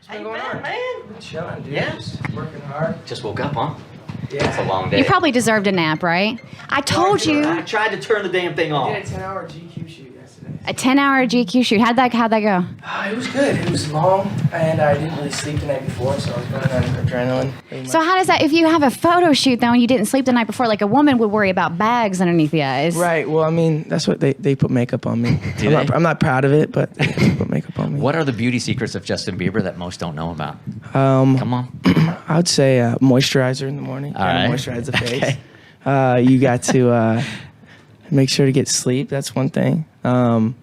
How you been, man? Chilling, dude. Yeah. Just working hard. Just woke up, huh? Yeah. It's a long day. You probably deserved a nap, right? I told I you. tried to turn the damn thing I off. did a 10-hour GQ shoot yesterday. A 10-hour GQ shoot. How'd that go? It was good. It was long, and I didn't really sleep the night before, so I was running on adrenaline. So how does that, if you have a photo shoot though and you didn't sleep the night before, like a woman would worry about bags underneath the eyes. Right. Well, I mean, that's what they put makeup on me. Do I'm not proud of it, but they put makeup on me. What are the beauty secrets of Justin Bieber that most don't know about? Come on. I would say moisturizer in the morning. All right. Moisturize the face. You got to make sure to get sleep. That's one thing. I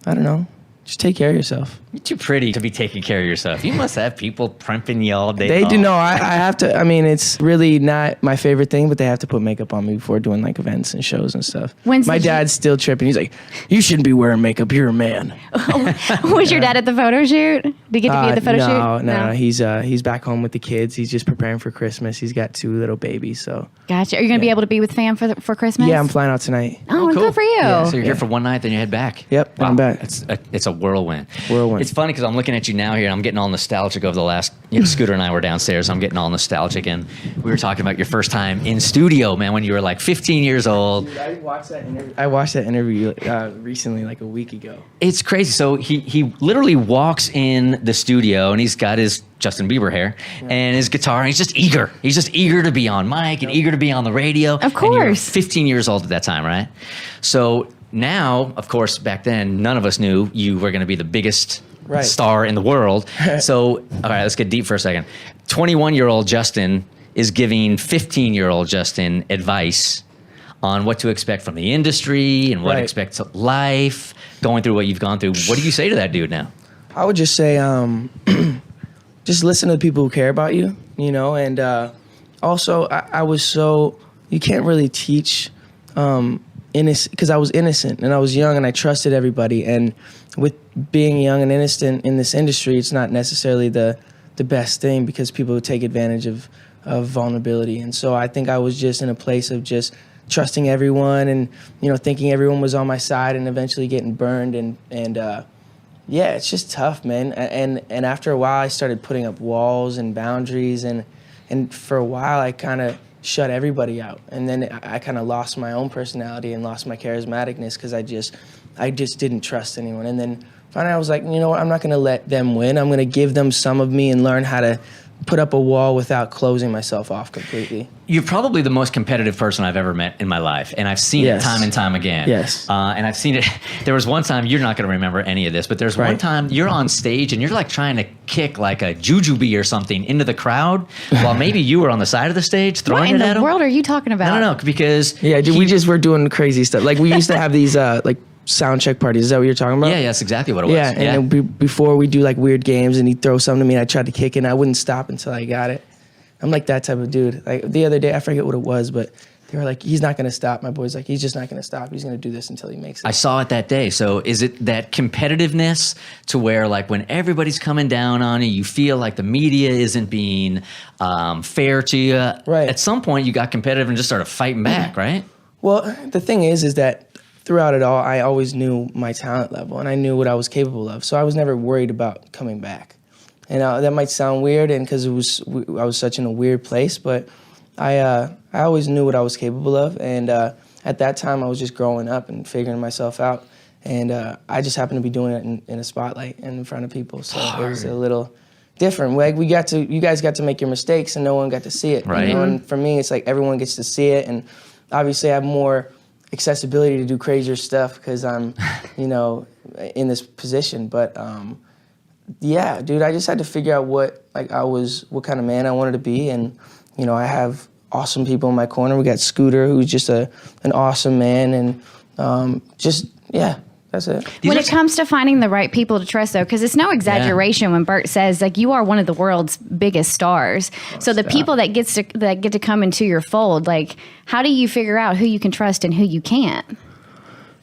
don't know. Just take care of yourself. You're too pretty to be taking care of yourself. You must have people primping you all day They long. do know. I have to. I mean, it's really not my favorite thing, but they have to put makeup on me before doing like events and shows and stuff. My dad's still tripping. He's like, "You shouldn't be wearing makeup. You're a man." Was your dad at the photo shoot? Did he get to be at the photo shoot? No. He's back home with the kids. He's just preparing for Christmas. He's got 2 little babies. So. Gotcha. Are you gonna be able to be with fam for Christmas? Yeah, I'm flying out tonight. Oh, cool. good for you. Yeah, So you're here for one night, then you head back. Yep, Wow. I'm back. It's a whirlwind. Whirlwind. It's funny because I'm looking at you now here, and I'm getting all nostalgic over the last. Scooter and I were downstairs. I'm getting all nostalgic, and we were talking about your first time in studio, man, when you were like 15 years old. Dude, I watched that interview recently, like a week ago. It's crazy. So he literally walks in the studio, and he's got his Justin Bieber hair and his guitar, and he's just eager. He's just eager to be on mic and eager to be on the radio. Of course. And you were 15 years old at that time, right? So now, of course, back then, none of us knew you were going to be the biggest star in the world. So, all right, let's get deep for a second. 21-year-old Justin is giving 15-year-old Justin advice on what to expect from the industry and what to expect to life, going through what you've gone through. What do you say to that dude now? I would just say, just listen to the people who care about you, and also I was so, you can't really teach innocent, because I was innocent and I was young and I trusted everybody, and with being young and innocent in this industry, it's not necessarily the best thing because people take advantage of vulnerability. And so I think I was just in a place of just trusting everyone and, thinking everyone was on my side and eventually getting burned. And yeah, it's just tough, man. And after a while, I started putting up walls and boundaries. And for a while, I kind of shut everybody out. And then I kind of lost my own personality and lost my charismaticness because I just didn't trust anyone. And then finally I was like, you know what, I'm not gonna let them win. I'm gonna give them some of me and learn how to put up a wall without closing myself off completely. You're probably the most competitive person I've ever met in my life, and I've seen it time and time again. Yes. And I've seen it. There was one time, you're not going to remember any of this, but there's one time you're on stage and you're like trying to kick like a jujube or something into the crowd, while maybe you were on the side of the stage throwing it at him. What in the world are you talking about? No, because we just were doing crazy stuff. Like we used to have these like sound check parties. Is that what you're talking about? Yeah, that's exactly what it was. Yeah, and then before we do like weird games and he'd throw something to me and I tried to kick it and I wouldn't stop until I got it. I'm like that type of dude. Like the other day, I forget what it was, but they were like, he's not going to stop. My boy's like, he's just not going to stop. He's going to do this until he makes it. I saw it that day. So is it that competitiveness to where like when everybody's coming down on you, you feel like the media isn't being fair to you? Right. At some point, you got competitive and just started fighting back, right? Well, the thing is that throughout it all, I always knew my talent level and I knew what I was capable of. So I was never worried about coming back. And that might sound weird, and because I was such in a weird place, but I always knew what I was capable of. And at that time, I was just growing up and figuring myself out. And I just happened to be doing it in a spotlight and in front of people. So it was a little different. Like you guys got to make your mistakes, and no one got to see it. Right. And for me, it's like everyone gets to see it, and obviously I have more accessibility to do crazier stuff because I'm, in this position. But yeah, dude, I just had to figure out what kind of man I wanted to be, and I have awesome people in my corner. We got Scooter, who's just an awesome man, and that's it. When it comes to finding the right people to trust, though, because it's no exaggeration when Bert says like you are one of the world's biggest stars. So the people that get to come into your fold, like how do you figure out who you can trust and who you can't?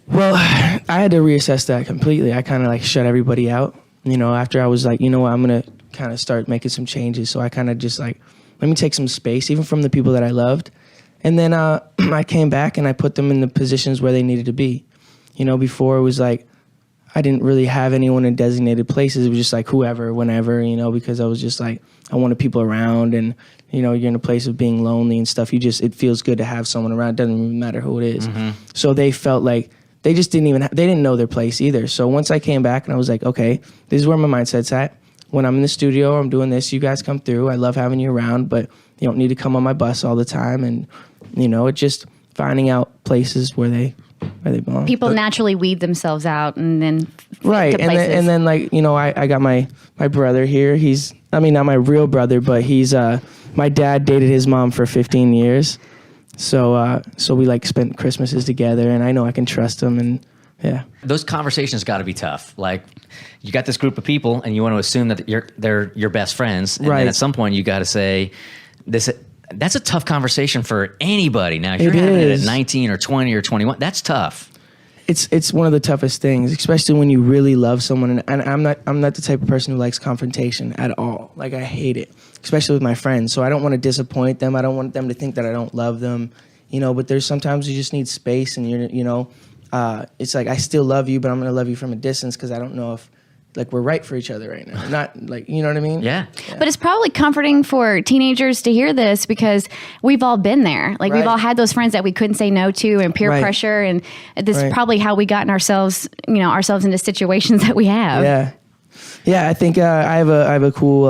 Well, I had to reassess that completely. I kind of like shut everybody out. After I was like, I'm gonna kind of start making some changes. So I kind of just like, let me take some space, even from the people that I loved. And then I came back and I put them in the positions where they needed to be. Before it was like, I didn't really have anyone in designated places. It was just like whoever, whenever, you know, because I was just like, I wanted people around, and, you know, you're in a place of being lonely and stuff. It feels good to have someone around. It doesn't even matter who it is. So they felt like they just they didn't know their place either. So once I came back and I was like, okay, this is where my mindset's at. When I'm in the studio or I'm doing this, you guys come through. I love having you around, but you don't need to come on my bus all the time. And, you know, it's just finding out places where they belong. People naturally weed themselves out and then right, and then like, you know, I got my brother here. He's, I mean, not my real brother, but he's my dad dated his mom for 15 years, so we like spent Christmases together, and I know I can trust him, and yeah. Those conversations got to be tough. Like, you got this group of people, and you want to assume that they're your best friends, and then at some point you got to say this. That's a tough conversation for anybody. Now, if you're having it at 19 or 20 or 21, that's tough. It's one of the toughest things, especially when you really love someone. And I'm not the type of person who likes confrontation at all. Like, I hate it, especially with my friends. So I don't want to disappoint them. I don't want them to think that I don't love them, you know. But there's sometimes you just need space, and it's like, I still love you, but I'm gonna love you from a distance because I don't know if, like, we're right for each other right now. Not like, you know what I mean? Yeah. But it's probably comforting for teenagers to hear this because we've all been there. Like, we've all had those friends that we couldn't say no to, and peer pressure. And this is probably how we gotten ourselves into situations that we have. Yeah. Yeah. I think I have a cool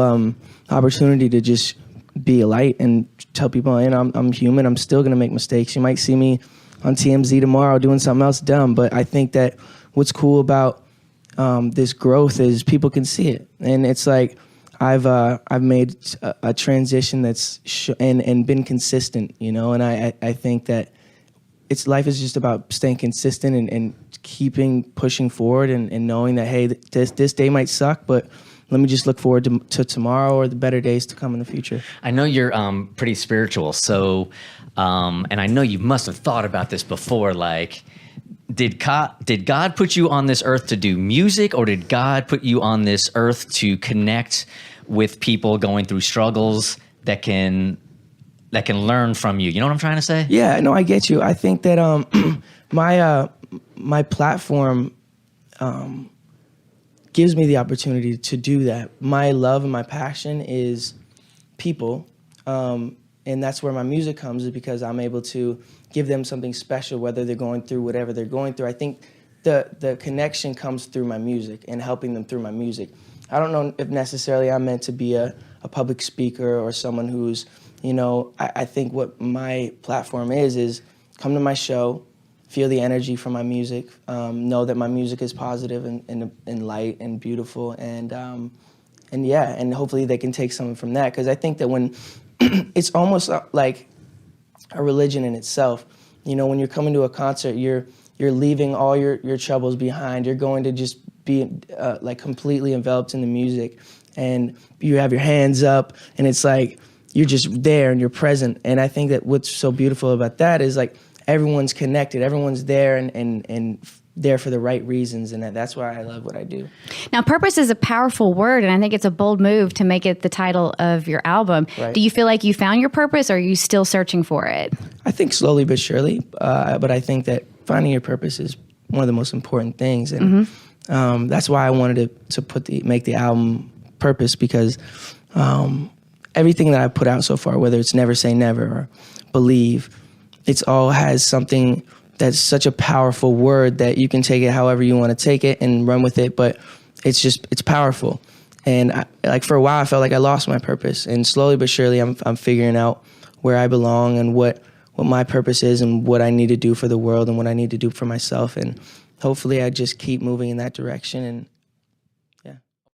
opportunity to just be a light and tell people, I'm human. I'm still going to make mistakes. You might see me on TMZ tomorrow doing something else dumb. But I think that what's cool about this growth is people can see it, and it's like I've made a transition that's and been consistent, you know. And I think that life is just about staying consistent and keeping pushing forward and knowing that, hey, this day might suck, but let me just look forward to tomorrow or the better days to come in the future. I know you're pretty spiritual, so and I know you must have thought about this before, like. Did God put you on this earth to do music, or did God put you on this earth to connect with people going through struggles that can learn from you? You know what I'm trying to say? Yeah, no, I get you. I think that my platform gives me the opportunity to do that. My love and my passion is people, and that's where my music comes, is because I'm able to give them something special, whether they're going through whatever they're going through. I think the connection comes through my music and helping them through my music. I don't know if necessarily I'm meant to be a public speaker or someone who's, you know, I think what my platform is come to my show, feel the energy from my music, know that my music is positive and light and beautiful, and hopefully they can take something from that. Because I think that when it's almost like a religion in itself. You know, when you're coming to a concert, you're leaving all your troubles behind. You're going to just be like completely enveloped in the music, and you have your hands up, and it's like you're just there and you're present. And I think that what's so beautiful about that is, like, everyone's connected, everyone's there and there for the right reasons, and that's why I love what I do. Now, purpose is a powerful word, and I think it's a bold move to make it the title of your album. Right. Do you feel like you found your purpose, or are you still searching for it? I think slowly but surely, but I think that finding your purpose is one of the most important things, and that's why I wanted to make the album Purpose, because everything that I put out so far, whether it's Never Say Never or Believe, it's all has something that's such a powerful word that you can take it however you want to take it and run with it, but it's powerful. And for a while I felt like I lost my purpose, and slowly but surely I'm figuring out where I belong and what my purpose is and what I need to do for the world and what I need to do for myself, and hopefully I just keep moving in that direction and